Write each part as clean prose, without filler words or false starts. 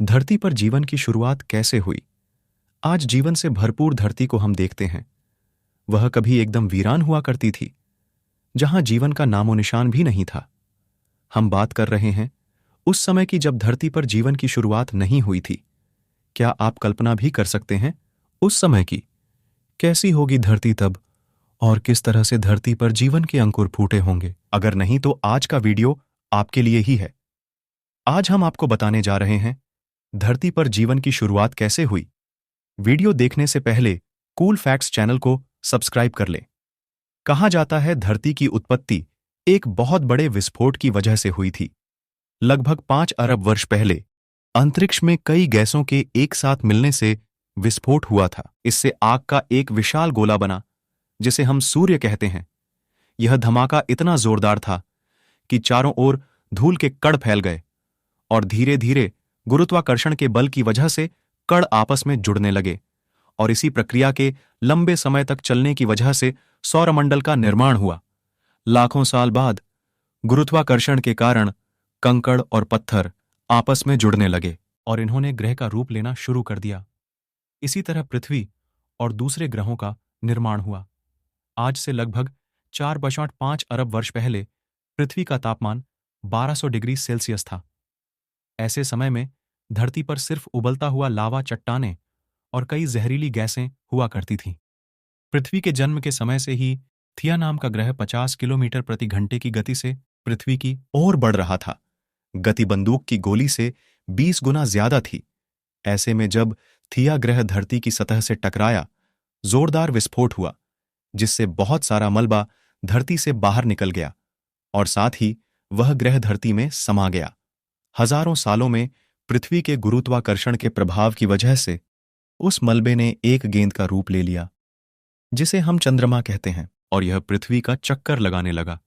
धरती पर जीवन की शुरुआत कैसे हुई? आज जीवन से भरपूर धरती को हम देखते हैं। वह कभी एकदम वीरान हुआ करती थी, जहां जीवन का नामो निशान भी नहीं था। हम बात कर रहे हैं उस समय की जब धरती पर जीवन की शुरुआत नहीं हुई थी। क्या आप कल्पना भी कर सकते हैं उस समय की? कैसी होगी धरती तब और किस तरह से धरती पर जीवन के अंकुर फूटे होंगे? अगर नहीं तो आज का वीडियो आपके लिए ही है। आज हम आपको बताने जा रहे हैं धरती पर जीवन की शुरुआत कैसे हुई। वीडियो देखने से पहले कूल फैक्ट्स चैनल को सब्सक्राइब कर लें। कहा जाता है धरती की उत्पत्ति एक बहुत बड़े विस्फोट की वजह से हुई थी। लगभग 5 अरब वर्ष पहले अंतरिक्ष में कई गैसों के एक साथ मिलने से विस्फोट हुआ था। इससे आग का एक विशाल गोला बना, जिसे हम सूर्य कहते हैं। यह धमाका इतना जोरदार था कि चारों ओर धूल के कण फैल गए और धीरे धीरे गुरुत्वाकर्षण के बल की वजह से कण आपस में जुड़ने लगे, और इसी प्रक्रिया के लंबे समय तक चलने की वजह से सौरमंडल का निर्माण हुआ। लाखों साल बाद गुरुत्वाकर्षण के कारण कंकड़ और पत्थर आपस में जुड़ने लगे और इन्होंने ग्रह का रूप लेना शुरू कर दिया। इसी तरह पृथ्वी और दूसरे ग्रहों का निर्माण हुआ। आज से लगभग 4.5 अरब वर्ष पहले पृथ्वी का तापमान 1200 डिग्री सेल्सियस था। ऐसे समय में धरती पर सिर्फ उबलता हुआ लावा, चट्टानें और कई जहरीली गैसें हुआ करती थीं। पृथ्वी के जन्म के समय से ही थिया नाम का ग्रह 50 किलोमीटर प्रति घंटे की गति से पृथ्वी की ओर बढ़ रहा था। गति बंदूक की गोली से 20 गुना ज्यादा थी। ऐसे में जब थिया ग्रह धरती की सतह से टकराया, जोरदार विस्फोट हुआ, जिससे बहुत सारा मलबा धरती से बाहर निकल गया और साथ ही वह ग्रह धरती में समा गया। हजारों सालों में पृथ्वी के गुरुत्वाकर्षण के प्रभाव की वजह से उस मलबे ने एक गेंद का रूप ले लिया, जिसे हम चंद्रमा कहते हैं, और यह पृथ्वी का चक्कर लगाने लगा।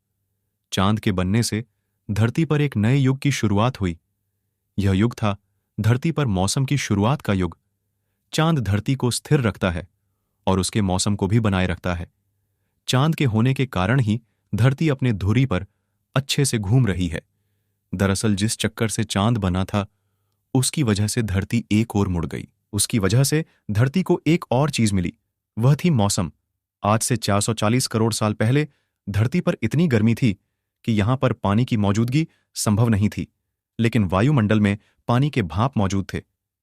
चांद के बनने से धरती पर एक नए युग की शुरुआत हुई। यह युग था धरती पर मौसम की शुरुआत का युग। चांद धरती को स्थिर रखता है और उसके मौसम को भी बनाए रखता है। चांद के होने के कारण ही धरती अपने धुरी पर अच्छे से घूम रही है। दरअसल जिस चक्कर से चांद बना था, उसकी वजह से धरती एक ओर मुड़ गई। उसकी वजह से धरती को एक और चीज मिली, वह थी मौसम। आज से 440 करोड़ साल पहले धरती पर इतनी गर्मी थी कि यहां पर पानी की मौजूदगी संभव नहीं थी, लेकिन वायुमंडल में पानी के भाप मौजूद थे।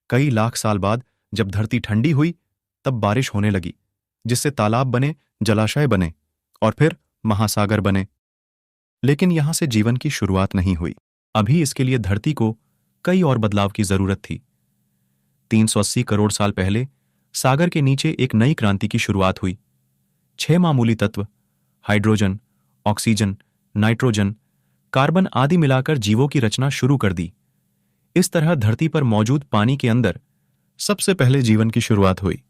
कई लाख साल बाद जब धरती ठंडी हुई, तब बारिश होने लगी, जिससे तालाब बने, जलाशय बने और फिर महासागर बने। लेकिन यहां से जीवन की शुरुआत नहीं हुई। अभी इसके लिए धरती को कई और बदलाव की जरूरत थी। 380 करोड़ साल पहले सागर के नीचे एक नई क्रांति की शुरुआत हुई। 6 मामूली तत्व, हाइड्रोजन, ऑक्सीजन, नाइट्रोजन, कार्बन आदि मिलाकर जीवों की रचना शुरू कर दी। इस तरह धरती पर मौजूद पानी के अंदर सबसे पहले जीवन की शुरुआत हुई।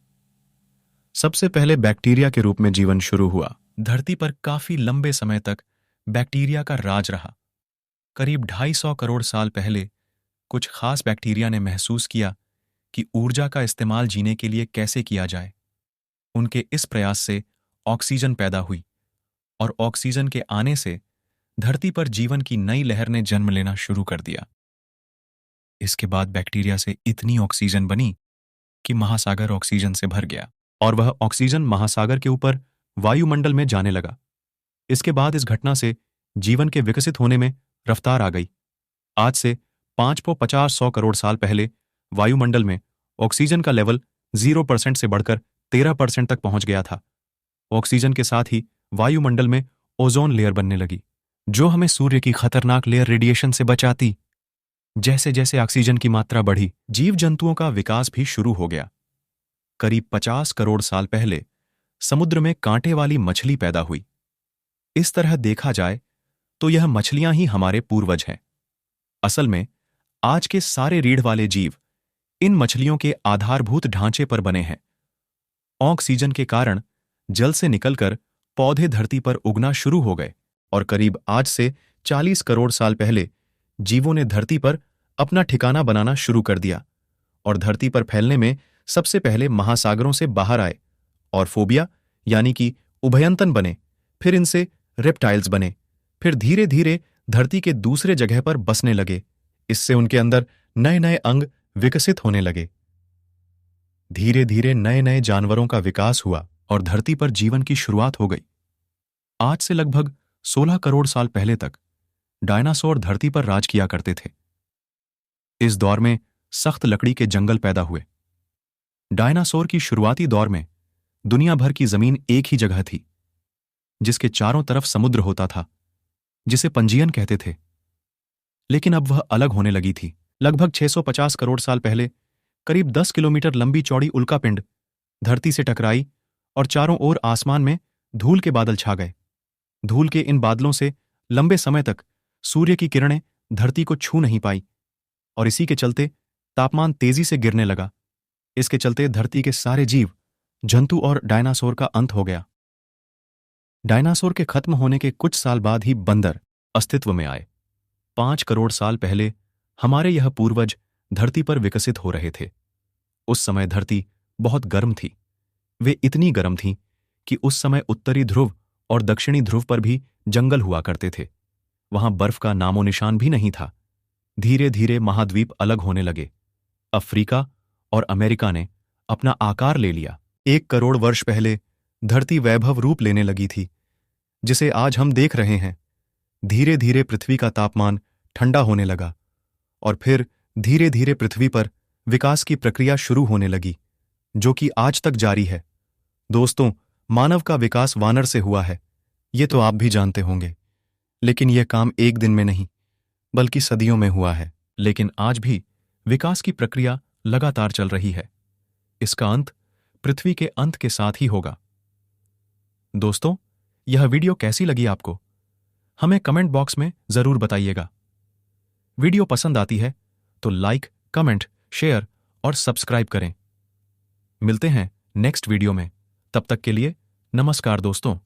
सबसे पहले बैक्टीरिया के रूप में जीवन शुरू हुआ। धरती पर काफी लंबे समय तक बैक्टीरिया का राज रहा। करीब 250 करोड़ साल पहले कुछ खास बैक्टीरिया ने महसूस किया कि ऊर्जा का इस्तेमाल जीने के लिए कैसे किया जाए। उनके इस प्रयास से ऑक्सीजन पैदा हुई और ऑक्सीजन के आने से धरती पर जीवन की नई लहर ने जन्म लेना शुरू कर दिया। इसके बाद बैक्टीरिया से इतनी ऑक्सीजन बनी कि महासागर ऑक्सीजन से भर गया और वह ऑक्सीजन महासागर के ऊपर वायुमंडल में जाने लगा। इसके बाद इस घटना से जीवन के विकसित होने में रफ्तार आ गई। आज से 550 करोड़ साल पहले वायुमंडल में ऑक्सीजन का लेवल 0% से बढ़कर 13% तक पहुंच गया था। ऑक्सीजन के साथ ही वायुमंडल में ओजोन लेयर बनने लगी, जो हमें सूर्य की खतरनाक लेयर रेडिएशन से बचाती। जैसे जैसे ऑक्सीजन की मात्रा बढ़ी, जीव जंतुओं का विकास भी शुरू हो गया। करीब 50 करोड़ साल पहले समुद्र में कांटे वाली मछली पैदा हुई। इस तरह देखा जाए तो यह मछलियां ही हमारे पूर्वज हैं। असल में आज के सारे रीढ़ वाले जीव इन मछलियों के आधारभूत ढांचे पर बने हैं। ऑक्सीजन के कारण जल से निकलकर पौधे धरती पर उगना शुरू हो गए और करीब आज से 40 करोड़ साल पहले जीवों ने धरती पर अपना ठिकाना बनाना शुरू कर दिया और धरती पर फैलने में सबसे पहले महासागरों से बाहर आए और फोबिया यानी कि उभयंतन बने। फिर इनसे रेप्टाइल्स बने। फिर धीरे धीरे धरती के दूसरे जगह पर बसने लगे। इससे उनके अंदर नए नए अंग विकसित होने लगे। धीरे धीरे नए नए जानवरों का विकास हुआ और धरती पर जीवन की शुरुआत हो गई। आज से लगभग 16 करोड़ साल पहले तक डायनासोर धरती पर राज किया करते थे। इस दौर में सख्त लकड़ी के जंगल पैदा हुए। डायनासोर की शुरुआती दौर में दुनिया भर की जमीन एक ही जगह थी, जिसके चारों तरफ समुद्र होता था, जिसे पंजियन कहते थे। लेकिन अब वह अलग होने लगी थी। लगभग 650 करोड़ साल पहले करीब 10 किलोमीटर लंबी चौड़ी उल्कापिंड धरती से टकराई और चारों ओर आसमान में धूल के बादल छा गए। धूल के इन बादलों से लंबे समय तक सूर्य की किरणें धरती को छू नहीं पाई और इसी के चलते तापमान तेजी से गिरने लगा। इसके चलते धरती के सारे जीव जंतु और डायनासोर का अंत हो गया। डायनासोर के खत्म होने के कुछ साल बाद ही बंदर अस्तित्व में आए। 5 करोड़ साल पहले हमारे यह पूर्वज धरती पर विकसित हो रहे थे। उस समय धरती बहुत गर्म थी। वे इतनी गर्म थीं कि उस समय उत्तरी ध्रुव और दक्षिणी ध्रुव पर भी जंगल हुआ करते थे। वहां बर्फ का नामो निशान भी नहीं था। धीरे धीरे महाद्वीप अलग होने लगे। अफ्रीका और अमेरिका ने अपना आकार ले लिया। 1 करोड़ वर्ष पहले धरती वैभव रूप लेने लगी थी, जिसे आज हम देख रहे हैं। धीरे धीरे पृथ्वी का तापमान ठंडा होने लगा और फिर धीरे धीरे पृथ्वी पर विकास की प्रक्रिया शुरू होने लगी, जो कि आज तक जारी है। दोस्तों, मानव का विकास वानर से हुआ है, ये तो आप भी जानते होंगे। लेकिन यह काम एक दिन में नहीं, बल्कि सदियों में हुआ है। लेकिन आज भी विकास की प्रक्रिया लगातार चल रही है। इसका अंत पृथ्वी के अंत के साथ ही होगा। दोस्तों, यह वीडियो कैसी लगी आपको? हमें कमेंट बॉक्स में जरूर बताइएगा। वीडियो पसंद आती है तो लाइक, कमेंट, शेयर और सब्सक्राइब करें। मिलते हैं नेक्स्ट वीडियो में। तब तक के लिए नमस्कार दोस्तों।